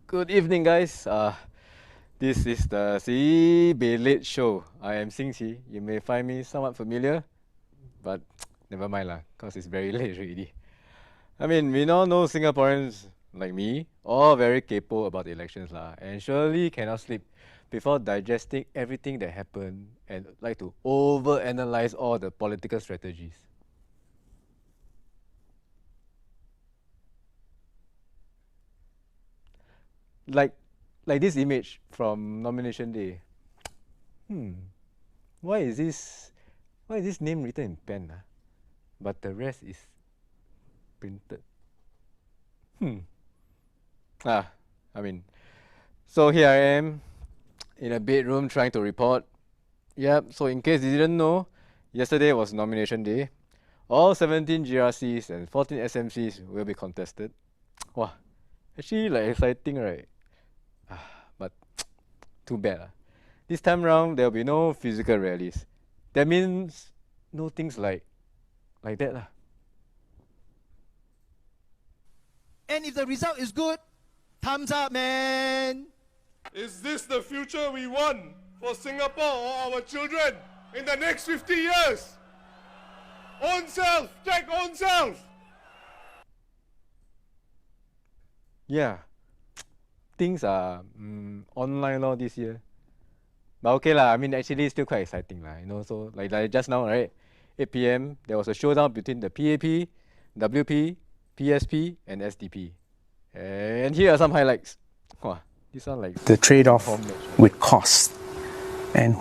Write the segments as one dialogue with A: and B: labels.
A: Good evening, guys. This is the Sibeh Late Show. I am Sing Chi. You may find me somewhat familiar, but never mind lah, cause it's very late already. I mean, we all know Singaporeans like me, all very capable about the elections lah, and surely cannot sleep before digesting everything that happened and like to over-analyze all the political strategies. Like this image from nomination day. Why is this name written in pen? But the rest is printed. I mean, so here I am in a bedroom trying to report. Yep, so in case you didn't know, yesterday was nomination day. All 17 GRCs and 14 SMCs will be contested. Wow, actually like exciting, right? But too bad. This time round, there will be no physical rallies. That means no things like that.
B: And if the result is good, thumbs up, man.
C: Is this the future we want for Singapore or our children in the next 50 years? Own self, check own self.
A: Yeah, things are online law this year. But okay lah, I mean actually it's still quite exciting lah, so like just now, right? 8 PM, there was a showdown between the PAP, WP, PSP and SDP. And here are some highlights. Wow, this one like
D: the trade-off with cost and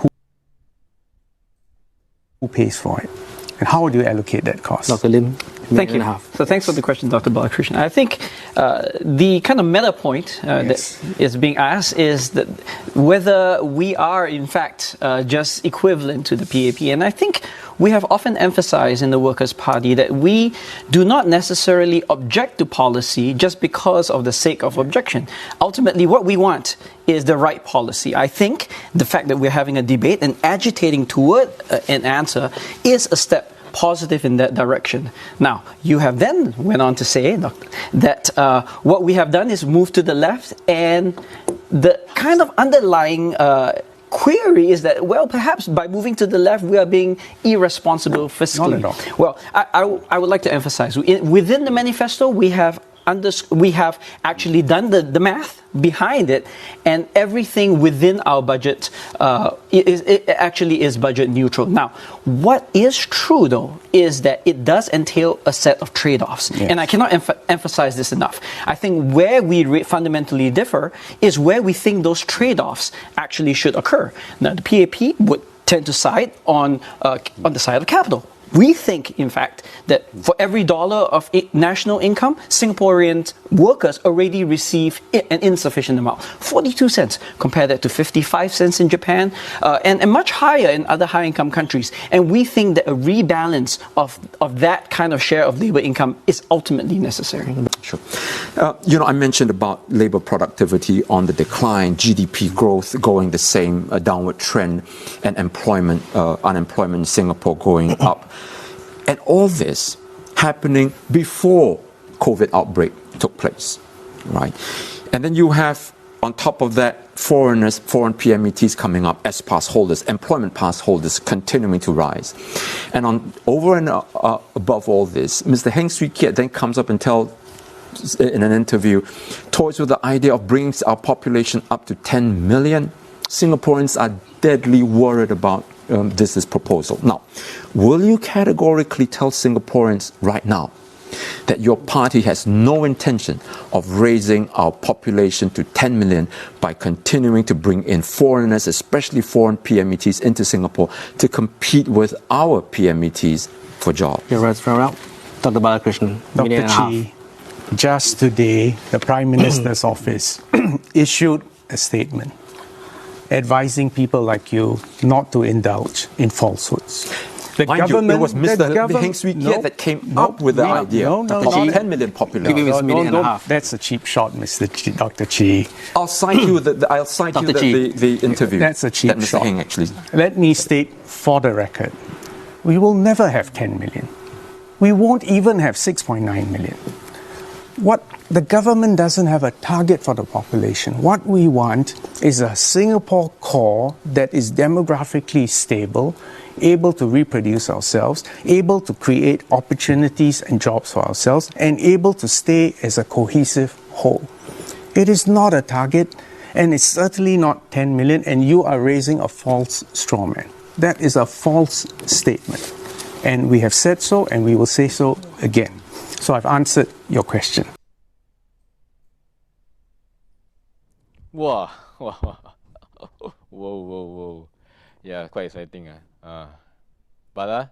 D: who pays for it and how do you allocate that cost?
E: Dr. Lim,
F: thank you. So thanks for the question, Dr. Balakrishnan. I think the kind of meta point that is being asked is that whether we are in fact just equivalent to the PAP. And I think we have often emphasized in the Workers' Party that we do not necessarily object to policy just because of the sake of objection. Ultimately, what we want is the right policy. I think the fact that we're having a debate and agitating toward an answer is a step positive in that direction. Now, you have then went on to say that what we have done is move to the left, and the kind of underlying query is that, well, perhaps by moving to the left, we are being irresponsible fiscally.
D: Not at all.
F: Well, I would like to emphasize, within the manifesto, we have actually done the math behind it, and everything within our budget is budget neutral. Now, what is true though is that it does entail a set of trade-offs, and I cannot emphasize this enough. I think where we fundamentally differ is where we think those trade-offs actually should occur. Now, the PAP would tend to side on the side of capital. We think, in fact, that for every dollar of national income, Singaporean workers already receive an insufficient amount. 42 cents. Compare that to 55 cents in Japan, and much higher in other high-income countries. And we think that a rebalance of that kind of share of labor income is ultimately necessary.
E: Sure. I mentioned about labor productivity on the decline, GDP growth going the same downward trend, and unemployment in Singapore going up. And all this happening before COVID outbreak took place, right? And then you have, on top of that, foreign PMETs coming up as pass holders, employment pass holders continuing to rise. And over and above all this, Mr. Heng Swee Keat then comes up and tells in an interview, toys with the idea of bringing our population up to 10 million. Singaporeans are deadly worried about this proposal. Now, will you categorically tell Singaporeans right now that your party has no intention of raising our population to 10 million by continuing to bring in foreigners, especially foreign PMETs, into Singapore to compete with our PMETs for jobs.
F: Your words from out. Dr. Balakrishnan, minute and a half.
D: Dr. Chi, just today, the Prime Minister's office issued a statement advising people like you not to indulge in falsehoods. The
E: Mind you, it was Mr. Heng Swee Keat that came up with the idea of 10 million population.
F: Give him his minute and a half.
D: That's a cheap shot, Dr. Chi.
E: I'll cite you the interview.
D: That's a cheap
E: that Mr.
D: shot.
E: Heng actually.
D: Let me state for the record, we will never have 10 million. We won't even have 6.9 million. What the government doesn't have a target for the population. What we want is a Singapore core that is demographically stable, able to reproduce ourselves, able to create opportunities and jobs for ourselves, and able to stay as a cohesive whole. It is not a target, and it's certainly not 10 million, and you are raising a false straw man. That is a false statement. And we have said so, and we will say so again. So I've answered your question.
A: Wow, wow, whoa. Yeah, quite exciting. But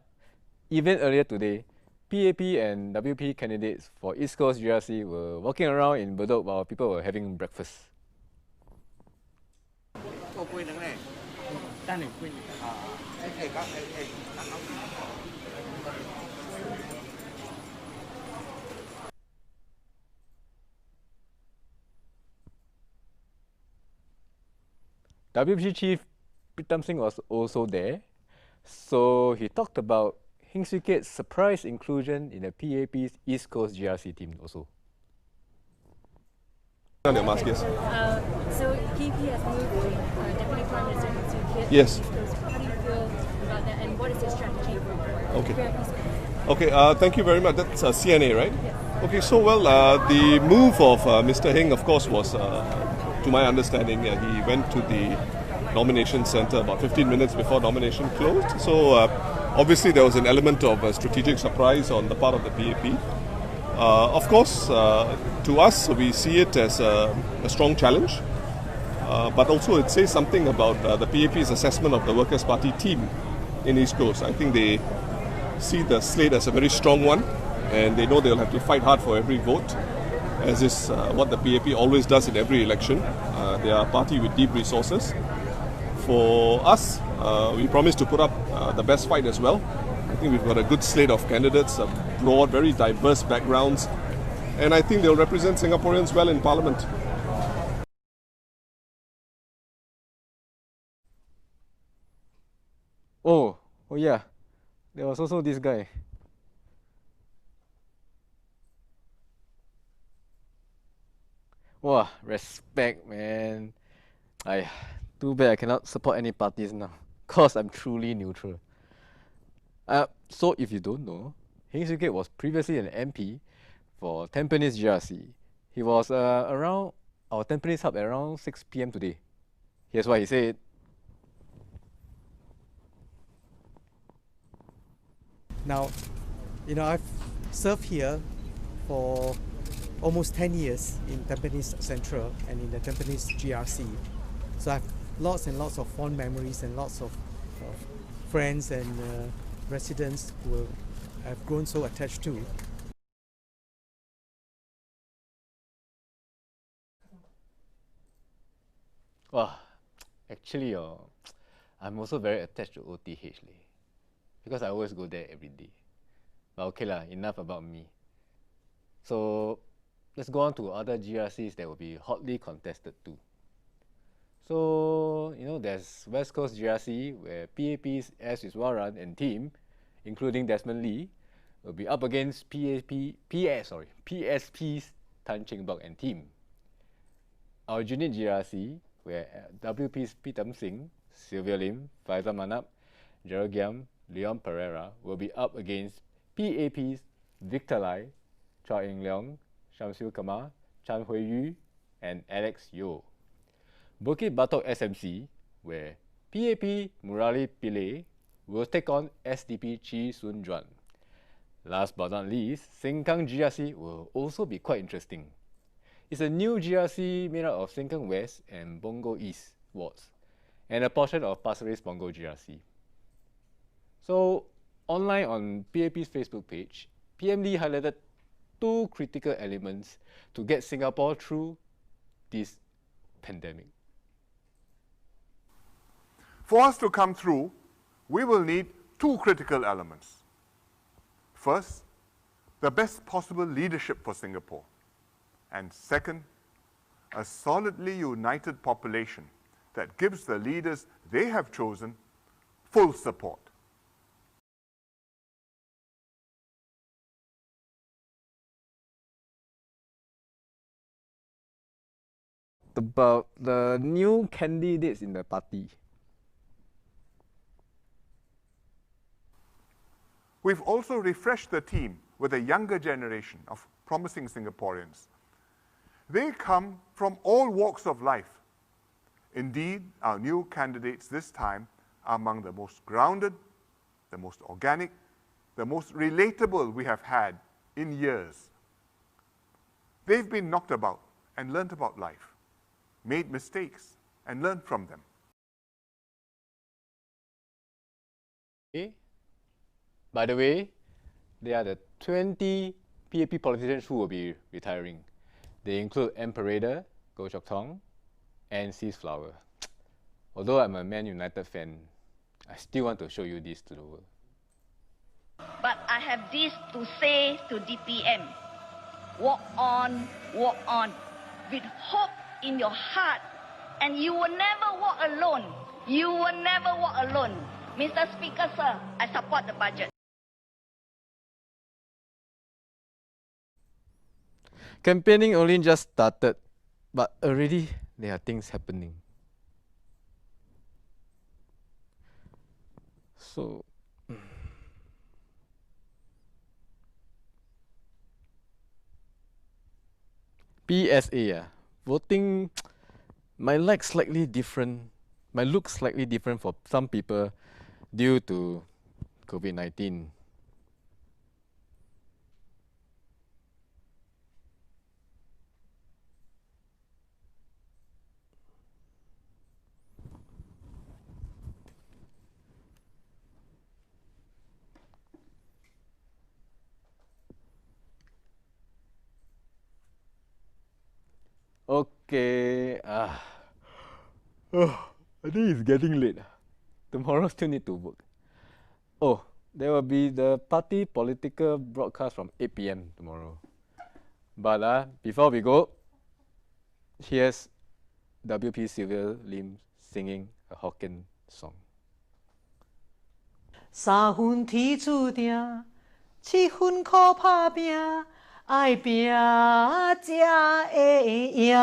A: even earlier today, PAP and WP candidates for East Coast GRC were walking around in Bedok while people were having breakfast. WP Chief Pritam Singh was also there, so he talked about Heng Swee Keat's surprise inclusion in the PAP's East Coast GRC team also.
C: On your mask, yes.
G: So PAP has moved Deputy Prime Minister Heng Swee Keat
C: Yes.
G: to East Coast. How do you feel about that, and what is your strategy for
C: Okay.
G: PAP East Coast?
C: Okay, thank you very much. That's CNA, right? Yes. Okay, so the move of Mr. Heng, of course, was, to my understanding, he went to the nomination centre about 15 minutes before nomination closed. So obviously there was an element of strategic surprise on the part of the PAP. Of course, to us, we see it as a strong challenge, but also it says something about the PAP's assessment of the Workers' Party team in East Coast. I think they see the slate as a very strong one, and they know they'll have to fight hard for every vote, as is what the PAP always does in every election. They are a party with deep resources. For us, we promise to put up the best fight as well. I think we've got a good slate of candidates, broad, very diverse backgrounds, and I think they'll represent Singaporeans well in Parliament.
A: Oh yeah, there was also this guy. Wow, respect, man. Too bad I cannot support any parties now, cause I'm truly neutral. So if you don't know, Heng Swee Keat was previously an MP for Tampines GRC. He was around our Tampines hub at around 6 PM today. Here's what he said.
H: Now, I've served here for almost 10 years in Tampines Central and in the Tampines GRC. So I have lots and lots of fond memories and lots of friends and residents who I've grown so attached to.
A: Wow, actually, I'm also very attached to OTH because I always go there every day. But okay lah, enough about me. So let's go on to other GRCs that will be hotly contested too. So, there's West Coast GRC, where PAP's S. Iswaran and team, including Desmond Lee, will be up against PSP's Tan Cheng Bock and team. Our Aljunied GRC, where WP's Pritam Singh, Sylvia Lim, Faizal Manap, Gerald Giam, Leon Pereira, will be up against PAP's Victor Lai, Chua Eng Leong, Shamsul Kamar, Chan Hui Yu, and Alex Yeo. Bukit Batok SMC, where PAP Murali Pillay will take on SDP Chee Soon Juan. Last but not least, Sengkang GRC will also be quite interesting. It's a new GRC made up of Sengkang West and Punggol East wards, and a portion of Pasir Ris Punggol GRC. So, online on PAP's Facebook page, PM Lee highlighted 2 critical elements to get Singapore through this pandemic.
I: For us to come through, we will need 2 critical elements. First, the best possible leadership for Singapore. And second, a solidly united population that gives the leaders they have chosen full support.
A: About the new candidates in the party.
I: We've also refreshed the team with a younger generation of promising Singaporeans. They come from all walks of life. Indeed, our new candidates this time are among the most grounded, the most organic, the most relatable we have had in years. They've been knocked about and learnt about life, made mistakes and learned from them.
A: Okay. By the way, there are the 20 PAP politicians who will be retiring. They include M. Pareda, Goh Chok Tong, and Sis Flower. Although I'm a Man United fan, I still want to show you this to the world.
J: But I have this to say to DPM. Walk on, with hope in your heart, and you will never walk alone. You will never walk alone. Mr. Speaker, sir, I support the budget.
A: Campaigning only just started, but already there are things happening. So, PSA, voting might look slightly different for some people due to COVID-19. Okay, I think it's getting late. Tomorrow still need to work. Oh, there will be the party political broadcast from 8 PM tomorrow. But before we go, here's WP Sylvia Lim singing a Hokkien song.
K: 3分天注定，7分靠打拼，爱拼才会赢。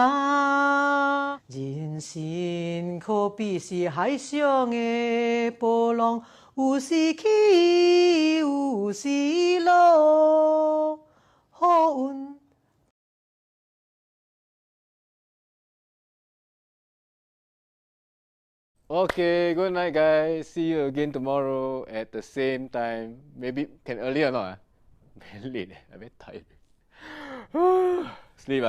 K: 人生可比是海上的波浪，有时起，有时落，好运。
A: Okay, good night, guys. See you again tomorrow at the same time. Maybe can earlier or not? Very late. I'm very tired. Sleep.